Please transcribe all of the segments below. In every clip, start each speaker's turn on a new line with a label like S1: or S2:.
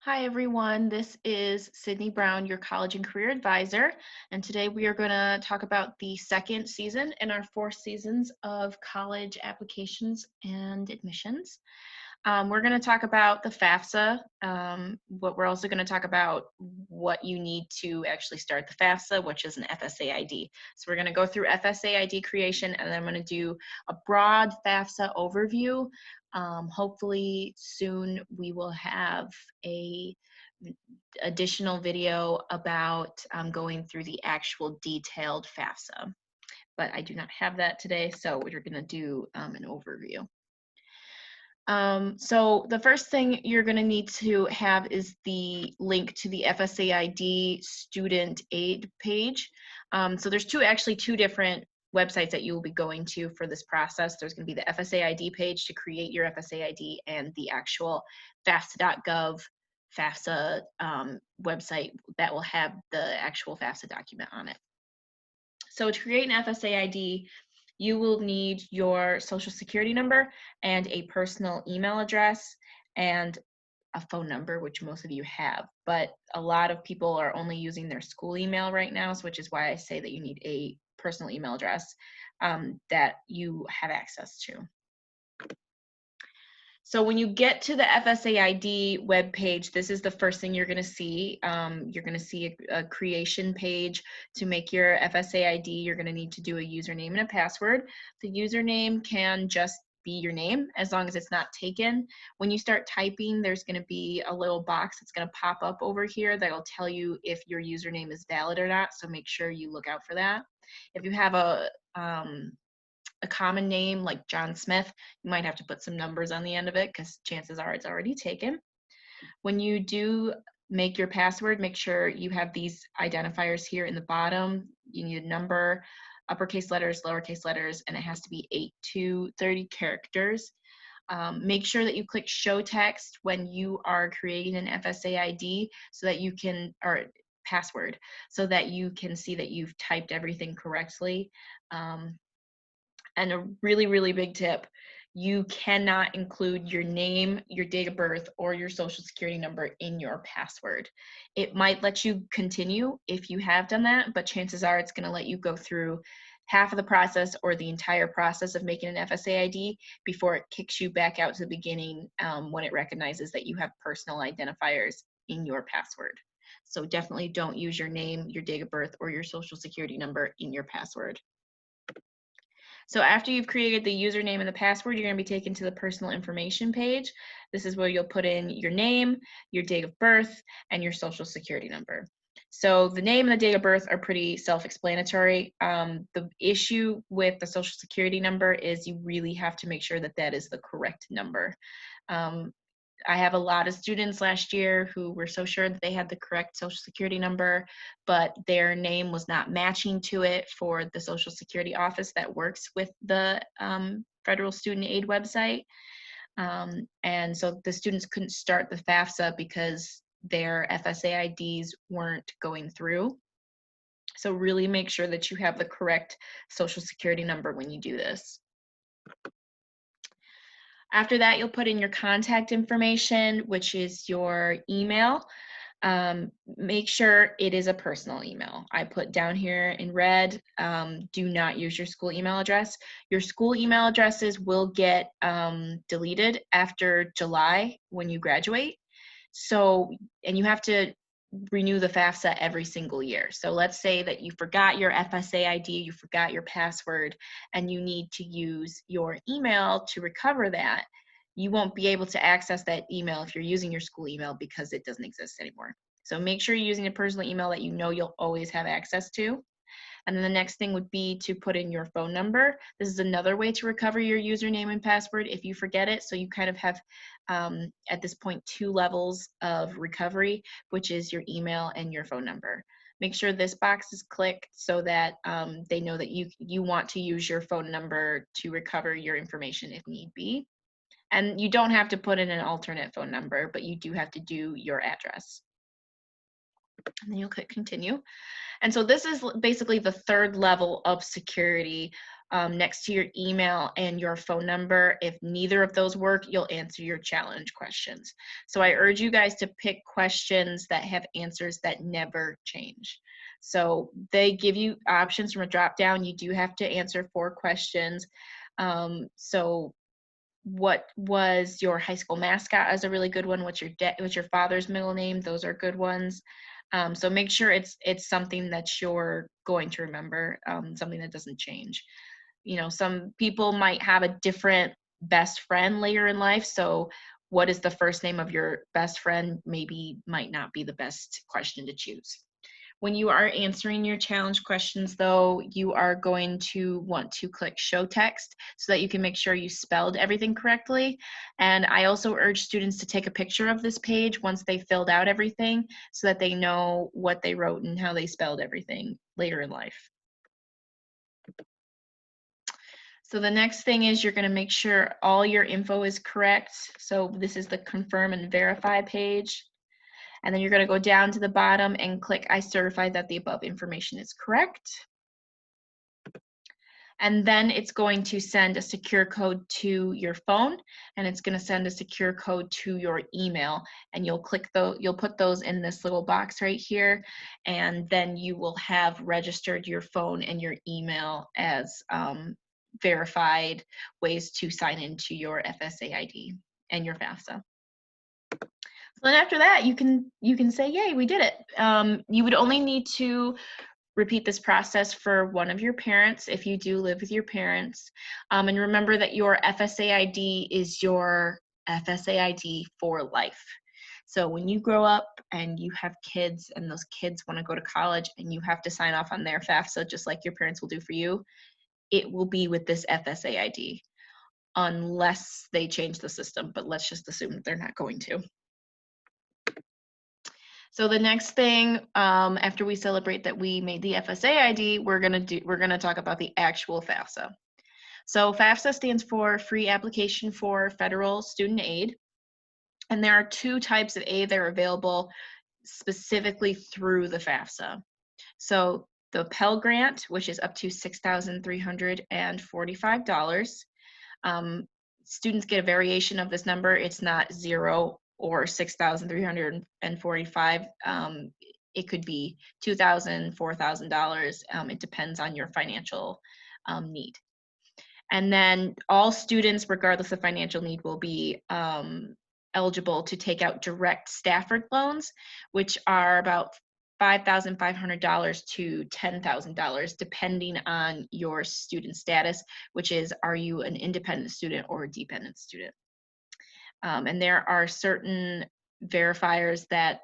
S1: Hi everyone, this is Sydney Brown, your college and career advisor, and today we are going to talk about the second season in our 4 seasons of college applications and admissions. We're going to talk about the FAFSA, but we're also going to talk about what you need to actually start the FAFSA, which is an FSA ID. So we're going to go through FSA ID creation, and then I'm going to do a broad FAFSA overview. Hopefully soon we will have a additional video about going through the actual detailed FAFSA, but I do not have that today, so we're going to do an overview. So the first thing you're going to need to have is the link to the FSA ID student aid page. So there's actually two different websites that you will be going to for this process. There's going to be the FSA ID page to create your FSA ID and the actual FAFSA.gov FAFSA website that will have the actual FAFSA document on it. So to create an FSA ID, you will need your social security number and a personal email address and a phone number, which most of you have, but a lot of people are only using their school email right now, which is why I say that you need a personal email address that you have access to. So when you get to the FSA ID webpage, this is the first thing you're going to see. You're going to see a creation page. To make your FSA ID, you're going to need to do a username and a password. The username can just be your name as long as it's not taken. When you start typing, there's going to be a little box that's going to pop up over here that'll tell you if your username is valid or not, so make sure you look out for that. If you have a common name like John Smith, you might have to put some numbers on the end of it because chances are it's already taken. When you do make your password, make sure you have these identifiers here in the bottom. You need a number, uppercase letters, lowercase letters, and it has to be 8 to 30 characters. Make sure that you click show text when you are creating an FSA ID so that you can, or password, so that you can see that you've typed everything correctly. And a really, really big tip, you cannot include your name, your date of birth, or your social security number in your password. It might let you continue if you have done that, but chances are it's going to let you go through half of the process or the entire process of making an FSA ID before it kicks you back out to the beginning when it recognizes that you have personal identifiers in your password. So definitely don't use your name, your date of birth, or your social security number in your password. So after you've created the username and the password, you're going to be taken to the personal information page. This is where you'll put in your name, your date of birth, and your social security number. So the name and the date of birth are pretty self-explanatory. The issue with the social security number is you really have to make sure that that is the correct number. I have a lot of students last year who were so sure that they had the correct social security number, but their name was not matching to it for the social security office that works with the federal student aid website. And so the students couldn't start the FAFSA because their FSA IDs weren't going through. So really make sure that you have the correct social security number when you do this. After that, you'll put in your contact information, which is your email. Make sure it is a personal email. I put down here in red, do not use your school email address. Your school email addresses will get deleted after July when you graduate. So, and you have to renew the FAFSA every single year. So let's say that you forgot your FSA ID, you forgot your password, and you need to use your email to recover that. You won't be able to access that email if you're using your school email because it doesn't exist anymore. So make sure you're using a personal email that you know you'll always have access to. And then the next thing would be to put in your phone number. This is another way to recover your username and password if you forget it. So you kind of have, at this point, 2 levels of recovery, which is your email and your phone number. Make sure this box is clicked so that they know that you want to use your phone number to recover your information if need be. And you don't have to put in an alternate phone number, but you do have to do your address. And then you'll click continue. And so this is basically the third level of security next to your email and your phone number. If neither of those work, you'll answer your challenge questions. So I urge you guys to pick questions that have answers that never change. So they give you options from a drop down. You do have to answer 4 questions. So what was your high school mascot is a really good one. What's your father's middle name? Those are good ones. So make sure it's something that you're going to remember, something that doesn't change. You know, some people might have a different best friend later in life. So what is the first name of your best friend might not be the best question to choose. When you are answering your challenge questions, though, you are going to want to click show text so that you can make sure you spelled everything correctly. And I also urge students to take a picture of this page once they filled out everything so that they know what they wrote and how they spelled everything later in life. So the next thing is you're going to make sure all your info is correct. So this is the confirm and verify page. And then you're going to go down to the bottom and click I certify that the above information is correct. And then it's going to send a secure code to your phone, and it's going to send a secure code to your email, and you'll put those in this little box right here, and then you will have registered your phone and your email as verified ways to sign into your FSA ID and your FAFSA. So then after that, you can say, yay, we did it. You would only need to repeat this process for one of your parents if you do live with your parents. And remember that your FSA ID is your FSA ID for life. So when you grow up and you have kids and those kids want to go to college and you have to sign off on their FAFSA just like your parents will do for you, it will be with this FSA ID unless they change the system, but let's just assume that they're not going to. So the next thing, after we celebrate that we made the FSA ID, we're gonna talk about the actual FAFSA. So FAFSA stands for Free Application for Federal Student Aid, and there are 2 types of aid that are available specifically through the FAFSA. So the Pell Grant, which is up to $6,345. Students get a variation of this number. It's not 0 or 6,345. It could be $2,000, $4,000. It depends on your financial need. And then all students, regardless of financial need, will be eligible to take out direct Stafford loans, which are about $5,500 to $10,000, depending on your student status, which is, are you an independent student or a dependent student? And there are certain verifiers that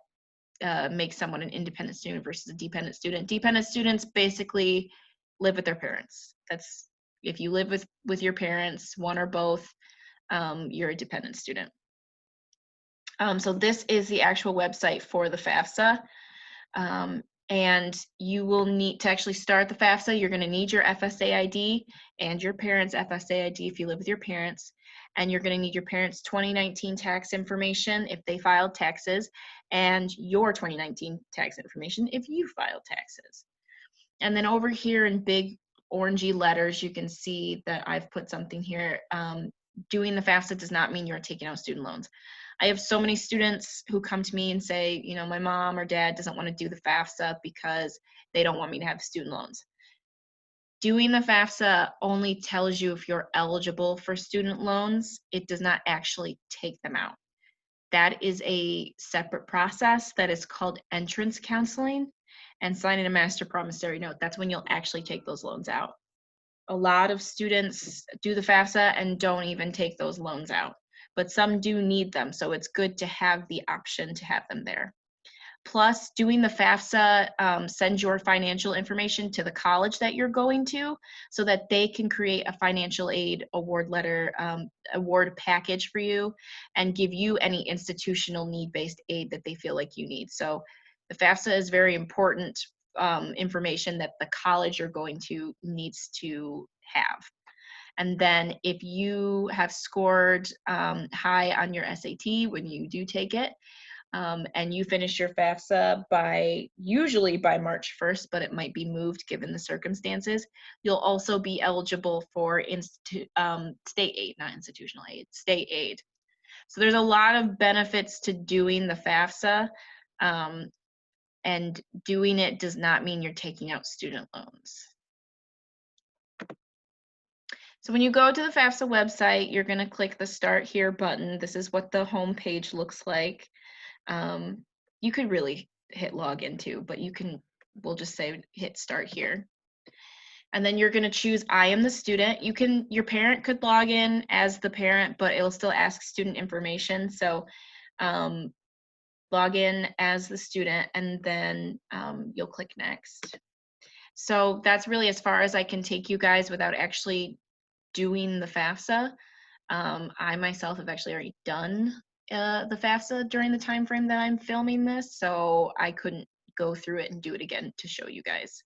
S1: make someone an independent student versus a dependent student. Dependent students basically live with their parents. That's if you live with your parents, one or both, you're a dependent student. So this is the actual website for the FAFSA. And you will need to actually start the FAFSA. You're going to need your FSA ID and your parents' FSA ID if you live with your parents. And you're going to need your parents' 2019 tax information if they filed taxes, and your 2019 tax information if you filed taxes. And then over here in big orangey letters, you can see that I've put something here. Doing the FAFSA does not mean you're taking out student loans. I have so many students who come to me and say, you know, my mom or dad doesn't want to do the FAFSA because they don't want me to have student loans. Doing the FAFSA only tells you if you're eligible for student loans. It does not actually take them out. That is a separate process that is called entrance counseling and signing a master promissory note. That's when you'll actually take those loans out. A lot of students do the FAFSA and don't even take those loans out, but some do need them, so it's good to have the option to have them there. Plus, doing the FAFSA sends your financial information to the college that you're going to so that they can create a financial aid award letter, award package for you and give you any institutional need-based aid that they feel like you need. So the FAFSA is very important information that the college you're going to needs to have. And then if you have scored high on your SAT when you do take it, and you finish your FAFSA usually by March 1st, but it might be moved given the circumstances, you'll also be eligible for state aid, not institutional aid, state aid. So there's a lot of benefits to doing the FAFSA, and doing it does not mean you're taking out student loans. So when you go to the FAFSA website, you're going to click the Start Here button. This is what the home page looks like. You could really hit login too, but we'll just say hit Start Here. And then you're going to choose I am the student. Your parent could log in as the parent, but it'll still ask student information. So log in as the student, and then you'll click Next. So that's really as far as I can take you guys without actually doing the FAFSA. I myself have actually already done the FAFSA during the time frame that I'm filming this, so I couldn't go through it and do it again to show you guys.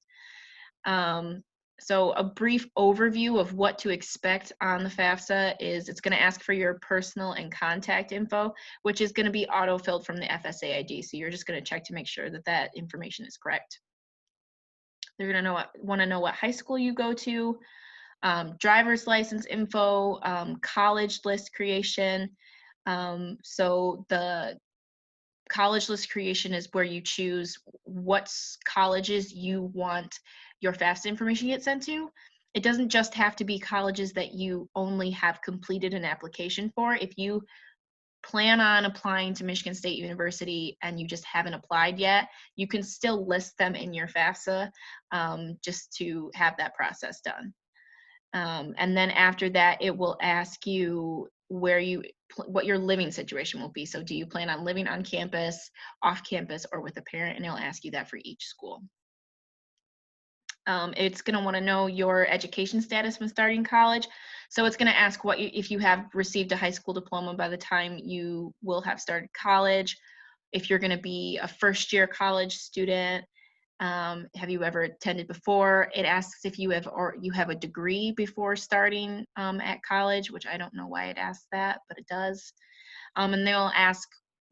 S1: So a brief overview of what to expect on the FAFSA is it's going to ask for your personal and contact info, which is going to be auto-filled from the FSA ID. So you're just going to check to make sure that that information is correct. They're going to want to know what high school you go to, driver's license info, college list creation. So the college list creation is where you choose what colleges you want your FAFSA information to get sent to. It doesn't just have to be colleges that you only have completed an application for. If you plan on applying to Michigan State University and you just haven't applied yet, you can still list them in your FAFSA just to have that process done. And then after that, it will ask you what your living situation will be. So do you plan on living on campus, off campus, or with a parent? And it'll ask you that for each school. It's going to want to know your education status when starting college. So it's going to ask if you have received a high school diploma by the time you will have started college, if you're going to be a first-year college student, have you ever attended before? It asks if you have a degree before starting at college, which I don't know why it asks that, but it does. And they'll ask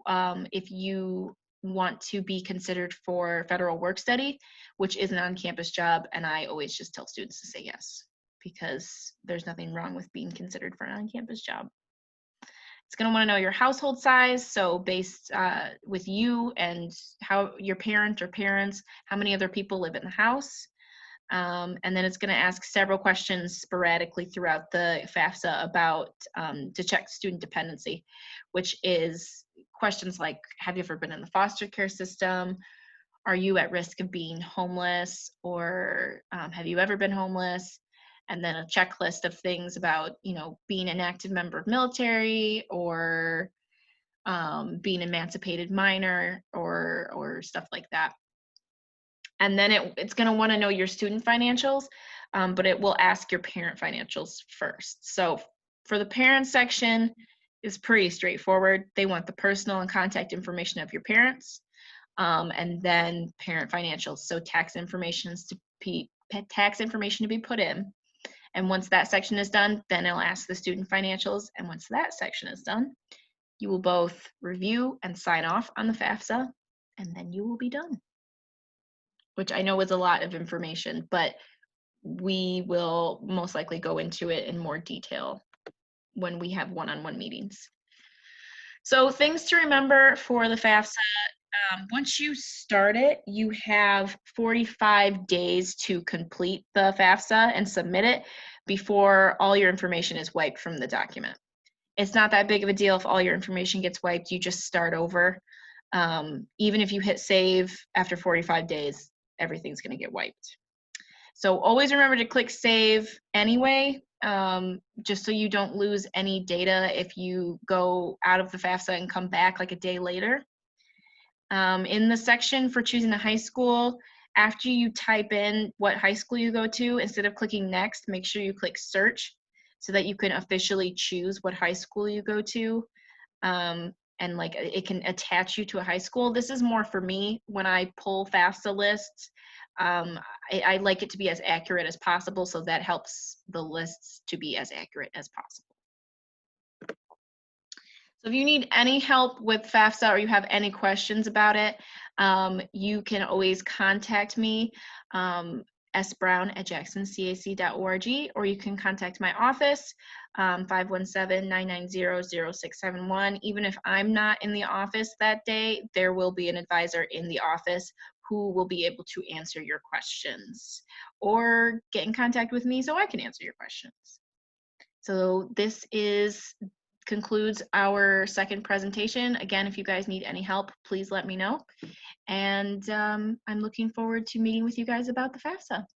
S1: if you want to be considered for federal work study, which is an on-campus job, and I always just tell students to say yes, because there's nothing wrong with being considered for an on-campus job. It's going to want to know your household size, so based with you and how your parent or parents, how many other people live in the house. And then it's going to ask several questions sporadically throughout the FAFSA about to check student dependency, which is questions like, have you ever been in the foster care system? Are you at risk of being homeless? Or have you ever been homeless? And then a checklist of things about, being an active member of military, or being an emancipated minor, or stuff like that. And then it's going to want to know your student financials, but it will ask your parent financials first. So for the parent section, it's pretty straightforward. They want the personal and contact information of your parents, and then parent financials. So tax information to be put in. And once that section is done, then it'll ask the student financials. And once that section is done, you will both review and sign off on the FAFSA, and then you will be done. Which I know is a lot of information, but we will most likely go into it in more detail when we have one-on-one meetings. So things to remember for the FAFSA. Once you start it, you have 45 days to complete the FAFSA and submit it before all your information is wiped from the document. It's not that big of a deal if all your information gets wiped. You just start over. Even if you hit save after 45 days, everything's going to get wiped. So always remember to click save anyway, just so you don't lose any data if you go out of the FAFSA and come back like a day later. In the section for choosing a high school, after you type in what high school you go to, instead of clicking next, make sure you click search so that you can officially choose what high school you go to. And it can attach you to a high school. This is more for me when I pull FAFSA lists. I like it to be as accurate as possible, so that helps the lists to be as accurate as possible. So if you need any help with FAFSA or you have any questions about it, you can always contact me, sbrown@jacksoncac.org, or you can contact my office, 517-990-0671. Even if I'm not in the office that day, there will be an advisor in the office who will be able to answer your questions, or get in contact with me so I can answer your questions. So this concludes our second presentation. Again, if you guys need any help, please let me know. And I'm looking forward to meeting with you guys about the FAFSA.